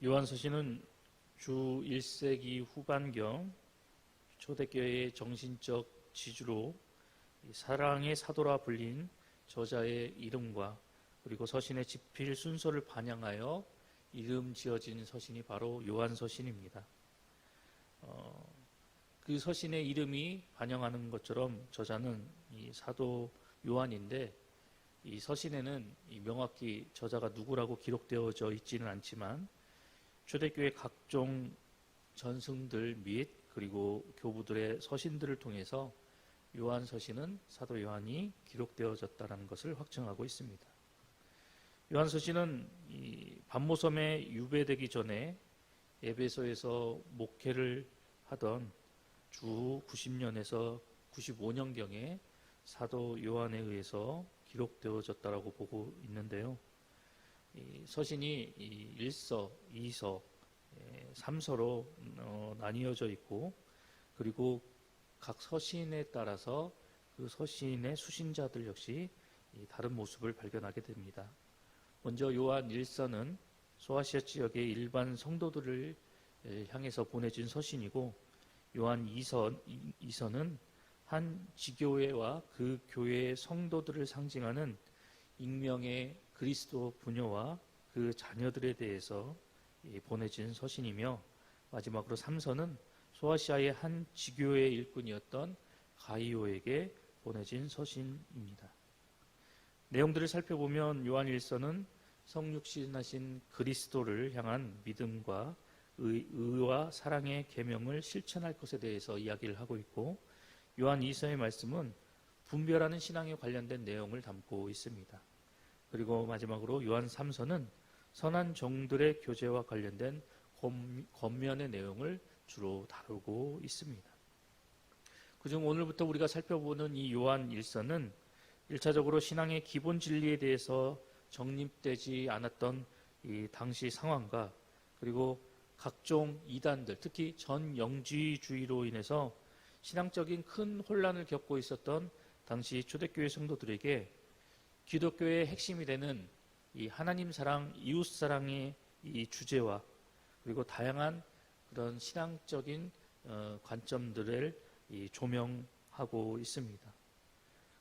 요한서신은 주 1세기 후반경 초대교회의 정신적 지주로 사랑의 사도라 불린 저자의 이름과 그리고 서신의 집필 순서를 반영하여 이름 지어진 서신이 바로 요한서신입니다. 그 서신의 이름이 반영하는 것처럼 저자는 이 사도 요한인데, 이 서신에는 명확히 저자가 누구라고 기록되어져 있지는 않지만 초대교회 각종 전승들 및 그리고 교부들의 서신들을 통해서 요한 서신은 사도 요한이 기록되어졌다는 것을 확증하고 있습니다. 요한 서신은 이 반모섬에 유배되기 전에 에베소에서 목회를 하던 주 90년에서 95년경에 사도 요한에 의해서 기록되어졌다고 보고 있는데요. 이 서신이 1서, 2서, 3서로 나뉘어져 있고, 그리고 각 서신에 따라서 그 서신의 수신자들 역시 다른 모습을 발견하게 됩니다. 먼저 요한 1서는 소아시아 지역의 일반 성도들을 향해서 보내진 서신이고, 요한 2서는 한 지교회와 그 교회의 성도들을 상징하는 익명의 그리스도 부녀와 그 자녀들에 대해서 보내진 서신이며, 마지막으로 3서는 소아시아의 한 지교회의 일꾼이었던 가이오에게 보내진 서신입니다. 내용들을 살펴보면 요한 1서는 성육신하신 그리스도를 향한 믿음과 의와 사랑의 계명을 실천할 것에 대해서 이야기를 하고 있고, 요한 2서의 말씀은 분별하는 신앙에 관련된 내용을 담고 있습니다. 그리고 마지막으로 요한 3서는 선한 종들의 교제와 관련된 권면의 내용을 주로 다루고 있습니다. 그중 오늘부터 우리가 살펴보는 이 요한 1서는 1차적으로 신앙의 기본 진리에 대해서 정립되지 않았던 이 당시 상황과, 그리고 각종 이단들, 특히 전영지주의로 인해서 신앙적인 큰 혼란을 겪고 있었던 당시 초대교회 성도들에게 기독교의 핵심이 되는 이 하나님 사랑, 이웃 사랑의 이 주제와, 그리고 다양한 그런 신앙적인 관점들을 조명하고 있습니다.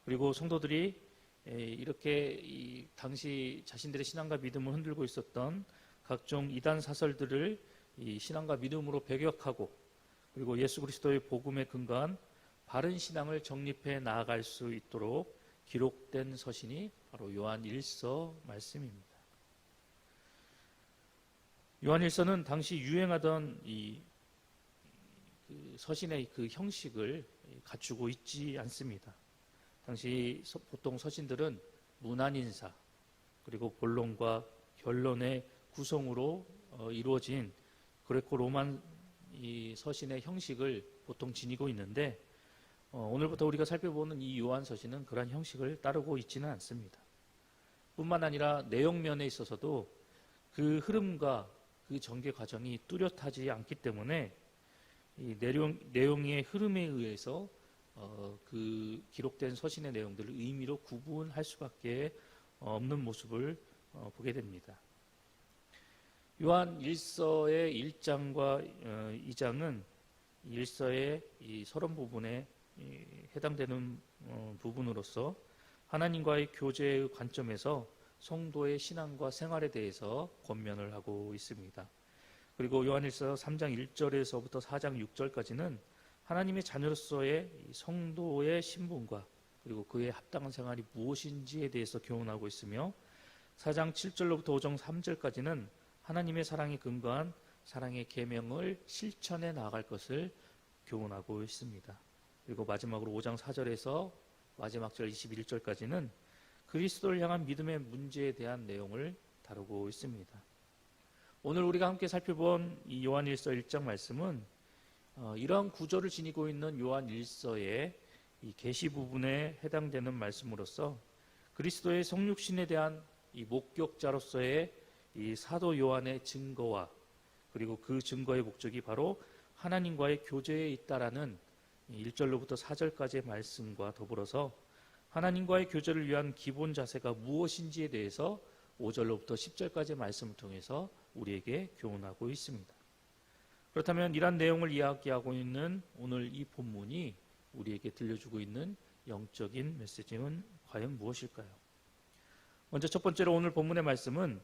그리고 성도들이 이렇게 당시 자신들의 신앙과 믿음을 흔들고 있었던 각종 이단 사설들을 신앙과 믿음으로 배격하고, 그리고 예수 그리스도의 복음에 근거한 바른 신앙을 정립해 나아갈 수 있도록 기록된 서신이 바로 요한 1서 말씀입니다. 요한 1서는 당시 유행하던 그 서신의 그 형식을 갖추고 있지 않습니다. 당시 보통 서신들은 문안인사, 그리고 본론과 결론의 구성으로 이루어진 그레코 로만 이 서신의 형식을 보통 지니고 있는데, 오늘부터 우리가 살펴보는 이 요한 서신은 그러한 형식을 따르고 있지는 않습니다. 뿐만 아니라 내용면에 있어서도 그 흐름과 그 전개 과정이 뚜렷하지 않기 때문에 이 내용의 흐름에 의해서 그 기록된 서신의 내용들을 의미로 구분할 수밖에 없는 모습을 보게 됩니다. 요한 1서의 1장과 2장은 1서의 이 서론 부분에 해당되는 부분으로서 하나님과의 교제의 관점에서 성도의 신앙과 생활에 대해서 권면을 하고 있습니다. 그리고 요한 1서 3장 1절에서부터 4장 6절까지는 하나님의 자녀로서의 성도의 신분과 그리고 그의 합당한 생활이 무엇인지에 대해서 교훈하고 있으며, 4장 7절로부터 5장 3절까지는 하나님의 사랑에 근거한 사랑의 계명을 실천해 나아갈 것을 교훈하고 있습니다. 그리고 마지막으로 5장 4절에서 마지막 절 21절까지는 그리스도를 향한 믿음의 문제에 대한 내용을 다루고 있습니다. 오늘 우리가 함께 살펴본 이 요한 1서 1장 말씀은 이러한 구조를 지니고 있는 요한 1서의 이 계시 부분에 해당되는 말씀으로서 그리스도의 성육신에 대한 이 목격자로서의 이 사도 요한의 증거와, 그리고 그 증거의 목적이 바로 하나님과의 교제에 있다라는 1절로부터 4절까지의 말씀과 더불어서 하나님과의 교제를 위한 기본 자세가 무엇인지에 대해서 5절로부터 10절까지의 말씀을 통해서 우리에게 교훈하고 있습니다. 그렇다면 이러한 내용을 이야기하고 있는 오늘 이 본문이 우리에게 들려주고 있는 영적인 메시지는 과연 무엇일까요? 먼저 첫 번째로 오늘 본문의 말씀은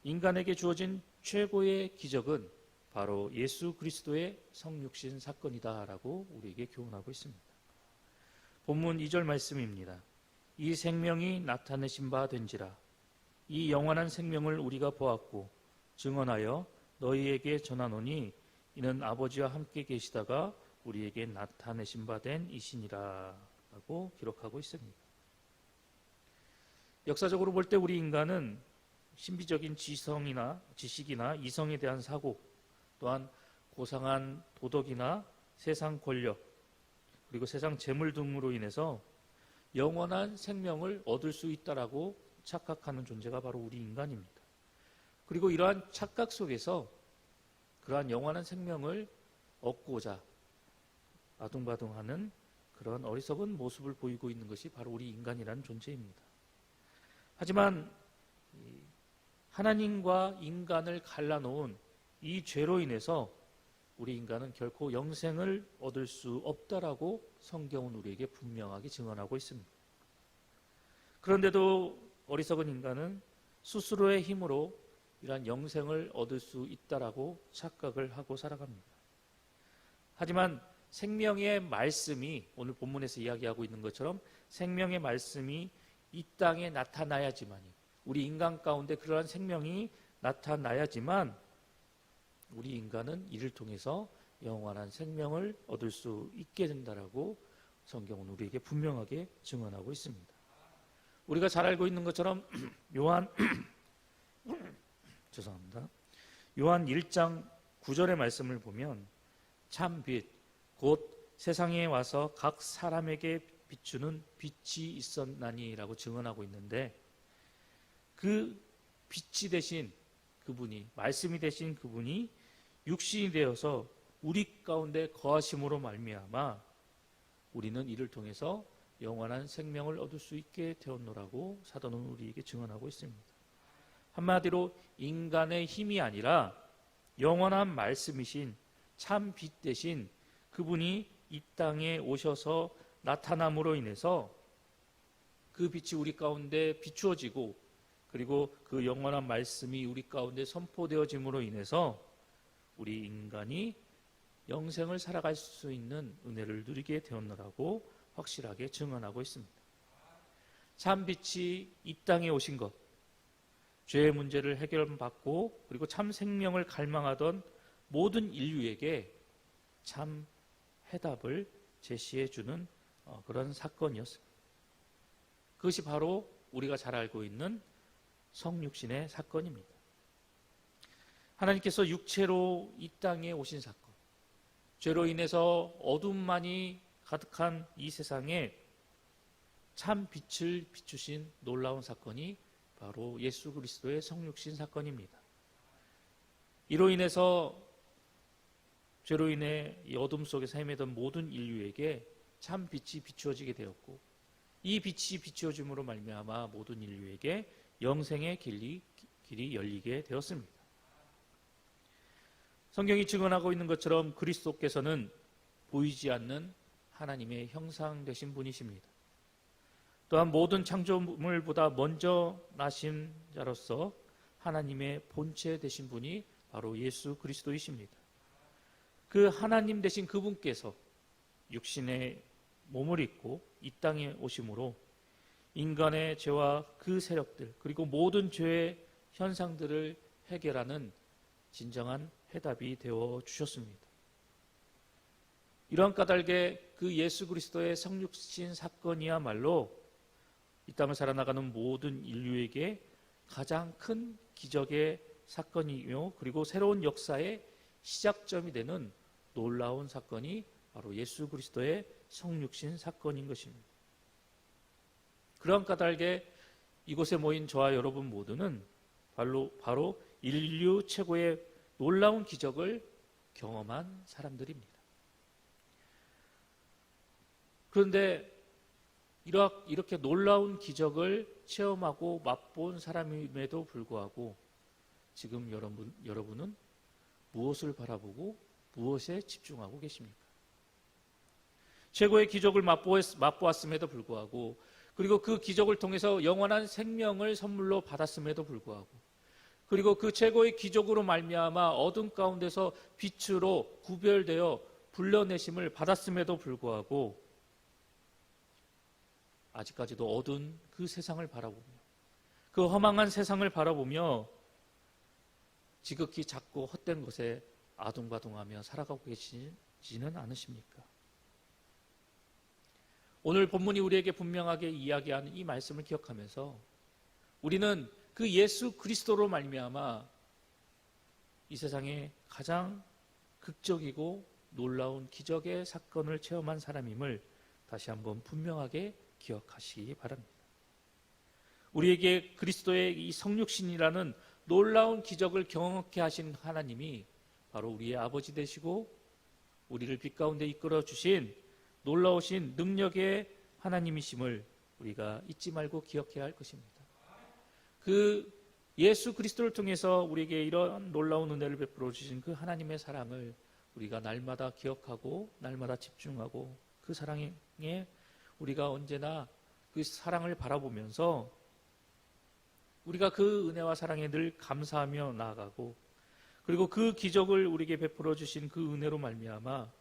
인간에게 주어진 최고의 기적은 바로 예수 그리스도의 성육신 사건이다라고 우리에게 교훈하고 있습니다. 본문 2절 말씀입니다. 이 생명이 나타내신 바 된지라. 이 영원한 생명을 우리가 보았고 증언하여 너희에게 전하노니 이는 아버지와 함께 계시다가 우리에게 나타내신 바 된 이시니라 라고 기록하고 있습니다. 역사적으로 볼 때 우리 인간은 신비적인 지식이나 이성에 대한 사고, 또한 고상한 도덕이나 세상 권력, 그리고 세상 재물 등으로 인해서 영원한 생명을 얻을 수 있다라고 착각하는 존재가 바로 우리 인간입니다. 그리고 이러한 착각 속에서 그러한 영원한 생명을 얻고자 아둥바둥하는 그런 어리석은 모습을 보이고 있는 것이 바로 우리 인간이라는 존재입니다. 하지만 하나님과 인간을 갈라놓은 이 죄로 인해서 우리 인간은 결코 영생을 얻을 수 없다라고 성경은 우리에게 분명하게 증언하고 있습니다. 그런데도 어리석은 인간은 스스로의 힘으로 이러한 영생을 얻을 수 있다라고 착각을 하고 살아갑니다. 하지만 생명의 말씀이 오늘 본문에서 이야기하고 있는 것처럼 생명의 말씀이 이 땅에 나타나야지만이, 우리 인간 가운데 그러한 생명이 나타나야지만 우리 인간은 이를 통해서 영원한 생명을 얻을 수 있게 된다라고 성경은 우리에게 분명하게 증언하고 있습니다. 우리가 잘 알고 있는 것처럼 요한 1장 9절의 말씀을 보면 참 빛, 곧 세상에 와서 각 사람에게 비추는 빛이 있었나니라고 증언하고 있는데, 그 빛이 되신 그분이, 말씀이 되신 그분이 육신이 되어서 우리 가운데 거하심으로 말미암아 우리는 이를 통해서 영원한 생명을 얻을 수 있게 되었노라고 사도는 우리에게 증언하고 있습니다. 한마디로 인간의 힘이 아니라 영원한 말씀이신 참 빛 대신 그분이 이 땅에 오셔서 나타남으로 인해서 그 빛이 우리 가운데 비추어지고, 그리고 그 영원한 말씀이 우리 가운데 선포되어짐으로 인해서 우리 인간이 영생을 살아갈 수 있는 은혜를 누리게 되었노라고 확실하게 증언하고 있습니다. 참 빛이 이 땅에 오신 것, 죄의 문제를 해결받고 그리고 참 생명을 갈망하던 모든 인류에게 참 해답을 제시해 주는 그런 사건이었습니다. 그것이 바로 우리가 잘 알고 있는 성육신의 사건입니다. 하나님께서 육체로 이 땅에 오신 사건, 죄로 인해서 어둠만이 가득한 이 세상에 참 빛을 비추신 놀라운 사건이 바로 예수 그리스도의 성육신 사건입니다. 이로 인해서 죄로 인해 이 어둠 속에서 헤매던 모든 인류에게 참 빛이 비추어지게 되었고, 이 빛이 비추어짐으로 말미암아 모든 인류에게 영생의 길이 열리게 되었습니다. 성경이 증언하고 있는 것처럼 그리스도께서는 보이지 않는 하나님의 형상 되신 분이십니다. 또한 모든 창조물보다 먼저 나신 자로서 하나님의 본체 되신 분이 바로 예수 그리스도이십니다. 그 하나님 되신 그분께서 육신의 몸을 입고 이 땅에 오심으로 인간의 죄와 그 세력들, 그리고 모든 죄의 현상들을 해결하는 진정한 해답이 되어 주셨습니다. 이러한 까닭에 그 예수 그리스도의 성육신 사건이야말로 이 땅을 살아나가는 모든 인류에게 가장 큰 기적의 사건이며, 그리고 새로운 역사의 시작점이 되는 놀라운 사건이 바로 예수 그리스도의 성육신 사건인 것입니다. 그러한 까닭에 이곳에 모인 저와 여러분 모두는 바로 인류 최고의 놀라운 기적을 경험한 사람들입니다. 그런데 이렇게 놀라운 기적을 체험하고 맛본 사람임에도 불구하고 지금 여러분은 무엇을 바라보고 무엇에 집중하고 계십니까? 최고의 기적을 맛보았음에도 불구하고, 그리고 그 기적을 통해서 영원한 생명을 선물로 받았음에도 불구하고, 그리고 그 최고의 기적으로 말미암아 어둠 가운데서 빛으로 구별되어 불러내심을 받았음에도 불구하고 아직까지도 어두운 그 세상을 바라보며, 그 허망한 세상을 바라보며 지극히 작고 헛된 것에 아둥바둥하며 살아가고 계시지는 않으십니까? 오늘 본문이 우리에게 분명하게 이야기하는 이 말씀을 기억하면서 우리는 그 예수 그리스도로 말미암아 이 세상에 가장 극적이고 놀라운 기적의 사건을 체험한 사람임을 다시 한번 분명하게 기억하시기 바랍니다. 우리에게 그리스도의 이 성육신이라는 놀라운 기적을 경험케 하신 하나님이 바로 우리의 아버지 되시고 우리를 빛 가운데 이끌어 주신 놀라우신 능력의 하나님이심을 우리가 잊지 말고 기억해야 할 것입니다. 그 예수 그리스도를 통해서 우리에게 이런 놀라운 은혜를 베풀어 주신 그 하나님의 사랑을 우리가 날마다 기억하고 날마다 집중하고 그 사랑에 우리가 언제나 그 사랑을 바라보면서 우리가 그 은혜와 사랑에 늘 감사하며 나아가고, 그리고 그 기적을 우리에게 베풀어 주신 그 은혜로 말미암아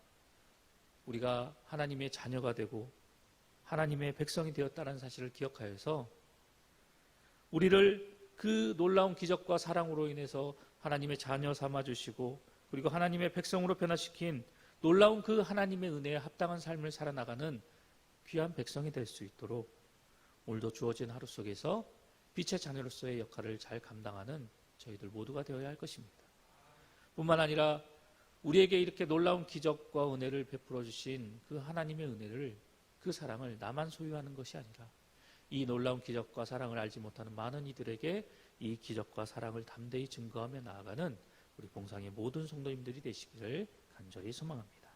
우리가 하나님의 자녀가 되고 하나님의 백성이 되었다는 사실을 기억하여서 우리를 그 놀라운 기적과 사랑으로 인해서 하나님의 자녀 삼아주시고 그리고 하나님의 백성으로 변화시킨 놀라운 그 하나님의 은혜에 합당한 삶을 살아나가는 귀한 백성이 될 수 있도록 오늘도 주어진 하루 속에서 빛의 자녀로서의 역할을 잘 감당하는 저희들 모두가 되어야 할 것입니다. 뿐만 아니라 우리에게 이렇게 놀라운 기적과 은혜를 베풀어 주신 그 하나님의 은혜를, 그 사랑을 나만 소유하는 것이 아니라 이 놀라운 기적과 사랑을 알지 못하는 많은 이들에게 이 기적과 사랑을 담대히 증거하며 나아가는 우리 봉상의 모든 성도님들이 되시기를 간절히 소망합니다.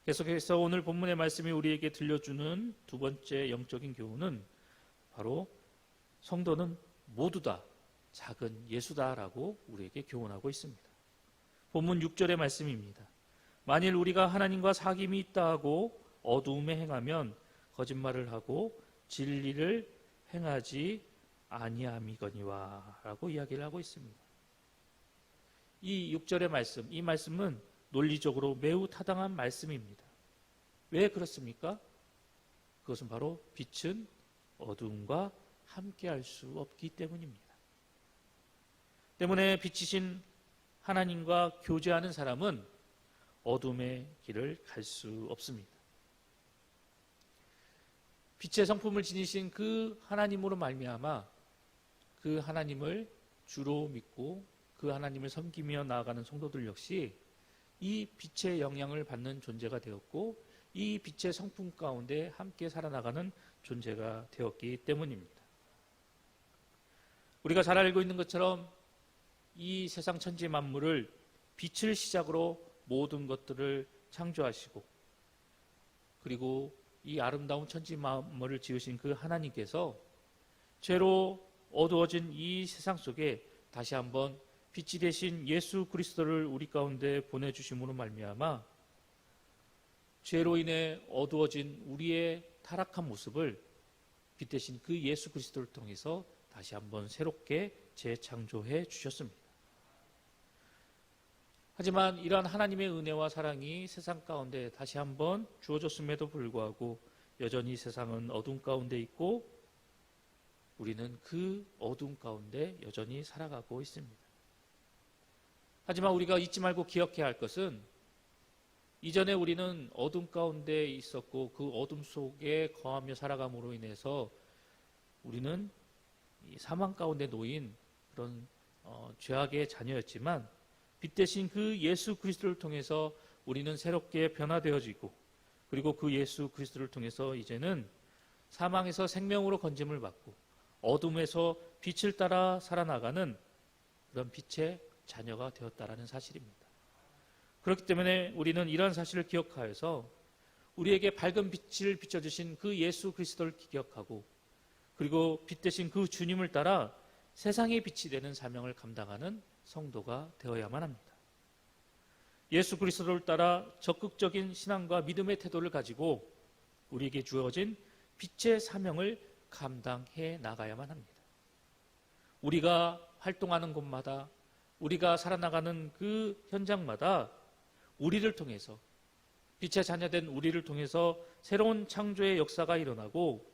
계속해서 오늘 본문의 말씀이 우리에게 들려주는 두 번째 영적인 교훈은 바로 성도는 모두 다 작은 예수다라고 우리에게 교훈하고 있습니다. 본문 6절의 말씀입니다. 만일 우리가 하나님과 사귐이 있다 하고 어두움에 행하면 거짓말을 하고 진리를 행하지 아니함이거니와 라고 이야기를 하고 있습니다. 이 6절의 말씀, 이 말씀은 논리적으로 매우 타당한 말씀입니다. 왜 그렇습니까? 그것은 바로 빛은 어두움과 함께할 수 없기 때문입니다. 때문에 빛이신 하나님과 교제하는 사람은 어둠의 길을 갈 수 없습니다. 빛의 성품을 지니신 그 하나님으로 말미암아 그 하나님을 주로 믿고 그 하나님을 섬기며 나아가는 성도들 역시 이 빛의 영향을 받는 존재가 되었고 이 빛의 성품 가운데 함께 살아나가는 존재가 되었기 때문입니다. 우리가 잘 알고 있는 것처럼 이 세상 천지 만물을 빛을 시작으로 모든 것들을 창조하시고 그리고 이 아름다운 천지 만물을 지으신 그 하나님께서 죄로 어두워진 이 세상 속에 다시 한번 빛이 되신 예수 그리스도를 우리 가운데 보내주심으로 말미암아 죄로 인해 어두워진 우리의 타락한 모습을 빛 대신 그 예수 그리스도를 통해서 다시 한번 새롭게 재창조해 주셨습니다. 하지만 이러한 하나님의 은혜와 사랑이 세상 가운데 다시 한번 주어졌음에도 불구하고 여전히 세상은 어둠 가운데 있고 우리는 그 어둠 가운데 여전히 살아가고 있습니다. 하지만 우리가 잊지 말고 기억해야 할 것은 이전에 우리는 어둠 가운데 있었고 그 어둠 속에 거하며 살아감으로 인해서 우리는 이 사망 가운데 놓인 그런 죄악의 자녀였지만 빛 대신 그 예수 그리스도를 통해서 우리는 새롭게 변화되어지고 그리고 그 예수 그리스도를 통해서 이제는 사망에서 생명으로 건짐을 받고 어둠에서 빛을 따라 살아나가는 그런 빛의 자녀가 되었다라는 사실입니다. 그렇기 때문에 우리는 이러한 사실을 기억하여서 우리에게 밝은 빛을 비춰주신 그 예수 그리스도를 기억하고 그리고 빛 대신 그 주님을 따라 세상의 빛이 되는 사명을 감당하는 성도가 되어야만 합니다. 예수 그리스도를 따라 적극적인 신앙과 믿음의 태도를 가지고 우리에게 주어진 빛의 사명을 감당해 나가야만 합니다. 우리가 활동하는 곳마다, 우리가 살아나가는 그 현장마다 우리를 통해서, 빛의 자녀된 우리를 통해서 새로운 창조의 역사가 일어나고,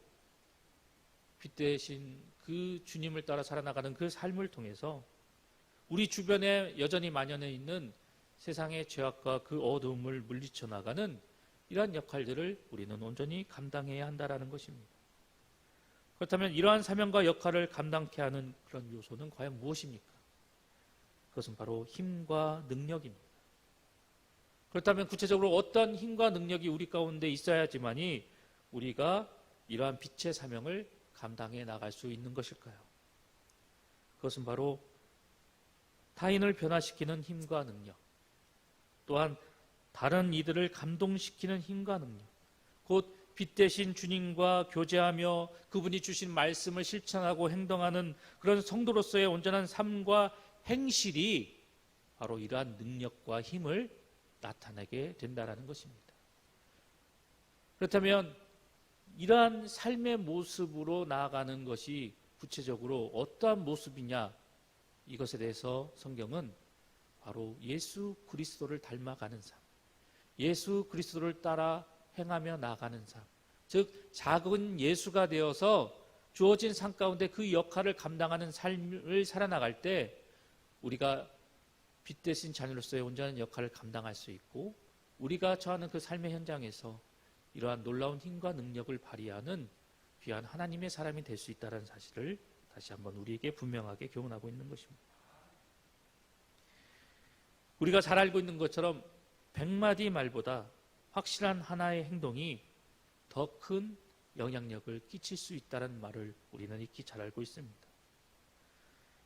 빛 대신 그 주님을 따라 살아나가는 그 삶을 통해서 우리 주변에 여전히 만연해 있는 세상의 죄악과 그 어두움을 물리쳐 나가는 이러한 역할들을 우리는 온전히 감당해야 한다는 것입니다. 그렇다면 이러한 사명과 역할을 감당케 하는 그런 요소는 과연 무엇입니까? 그것은 바로 힘과 능력입니다. 그렇다면 구체적으로 어떤 힘과 능력이 우리 가운데 있어야지만이 우리가 이러한 빛의 사명을 감당해 나갈 수 있는 것일까요? 그것은 바로 타인을 변화시키는 힘과 능력, 또한 다른 이들을 감동시키는 힘과 능력, 곧 빛 대신 주님과 교제하며 그분이 주신 말씀을 실천하고 행동하는 그런 성도로서의 온전한 삶과 행실이 바로 이러한 능력과 힘을 나타내게 된다는 것입니다. 그렇다면 이러한 삶의 모습으로 나아가는 것이 구체적으로 어떠한 모습이냐, 이것에 대해서 성경은 바로 예수 그리스도를 닮아가는 삶, 예수 그리스도를 따라 행하며 나아가는 삶, 즉 작은 예수가 되어서 주어진 삶 가운데 그 역할을 감당하는 삶을 살아나갈 때 우리가 빛 대신 자녀로서의 온전한 역할을 감당할 수 있고, 우리가 처하는 그 삶의 현장에서 이러한 놀라운 힘과 능력을 발휘하는 귀한 하나님의 사람이 될 수 있다는 사실을 다시 한번 우리에게 분명하게 교훈하고 있는 것입니다. 우리가 잘 알고 있는 것처럼 100마디 말보다 확실한 하나의 행동이 더 큰 영향력을 끼칠 수 있다는 말을 우리는 익히 잘 알고 있습니다.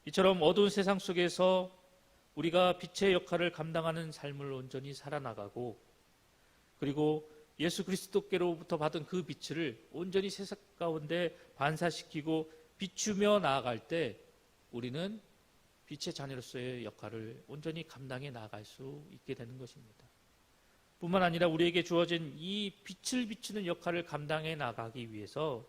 이처럼 어두운 세상 속에서 우리가 빛의 역할을 감당하는 삶을 온전히 살아나가고, 그리고 예수 그리스도께로부터 받은 그 빛을 온전히 세상 가운데 반사시키고 비추며 나아갈 때 우리는 빛의 자녀로서의 역할을 온전히 감당해 나아갈 수 있게 되는 것입니다. 뿐만 아니라 우리에게 주어진 이 빛을 비추는 역할을 감당해 나가기 위해서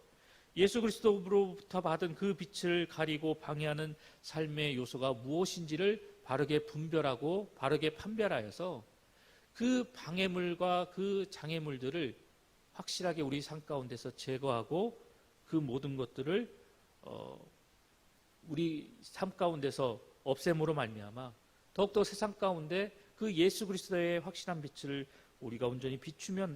예수 그리스도로부터 받은 그 빛을 가리고 방해하는 삶의 요소가 무엇인지를 바르게 분별하고 바르게 판별하여서 그 방해물과 그 장애물들을 확실하게 우리 삶 가운데서 제거하고 그 모든 것들을 우리 삶 가운데서 없앰으로 말미암아 더욱더 세상 가운데 그 예수 그리스도의 확실한 빛을 우리가 온전히 비추며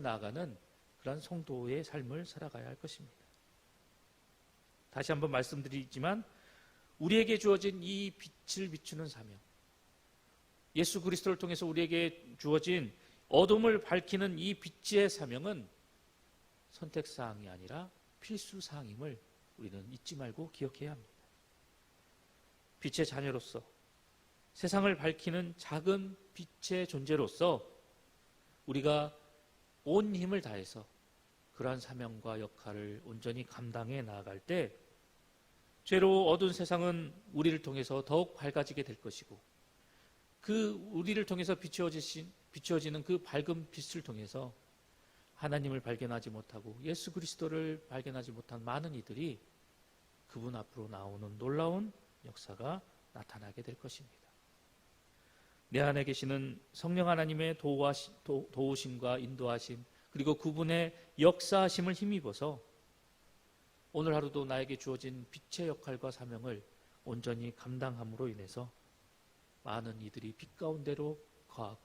나아가는 그런 성도의 삶을 살아가야 할 것입니다. 다시 한번 말씀드리지만 우리에게 주어진 이 빛을 비추는 사명, 예수 그리스도를 통해서 우리에게 주어진 어둠을 밝히는 이 빛의 사명은 선택사항이 아니라 필수사항임을 우리는 잊지 말고 기억해야 합니다. 빛의 자녀로서, 세상을 밝히는 작은 빛의 존재로서 우리가 온 힘을 다해서 그러한 사명과 역할을 온전히 감당해 나아갈 때 죄로 어두운 세상은 우리를 통해서 더욱 밝아지게 될 것이고, 그 우리를 통해서 비추어지는 그 밝은 빛을 통해서 하나님을 발견하지 못하고 예수 그리스도를 발견하지 못한 많은 이들이 그분 앞으로 나오는 놀라운 역사가 나타나게 될 것입니다. 내 안에 계시는 성령 하나님의 도우심과 인도하심, 그리고 그분의 역사하심을 힘입어서 오늘 하루도 나에게 주어진 빛의 역할과 사명을 온전히 감당함으로 인해서 많은 이들이 빛 가운데로 거하고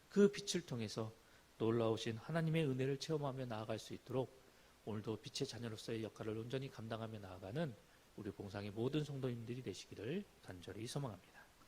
그 빛을 통해서 놀라우신 하나님의 은혜를 체험하며 나아갈 수 있도록 오늘도 빛의 자녀로서의 역할을 온전히 감당하며 나아가는 우리 봉상의 모든 성도님들이 되시기를 간절히 소망합니다.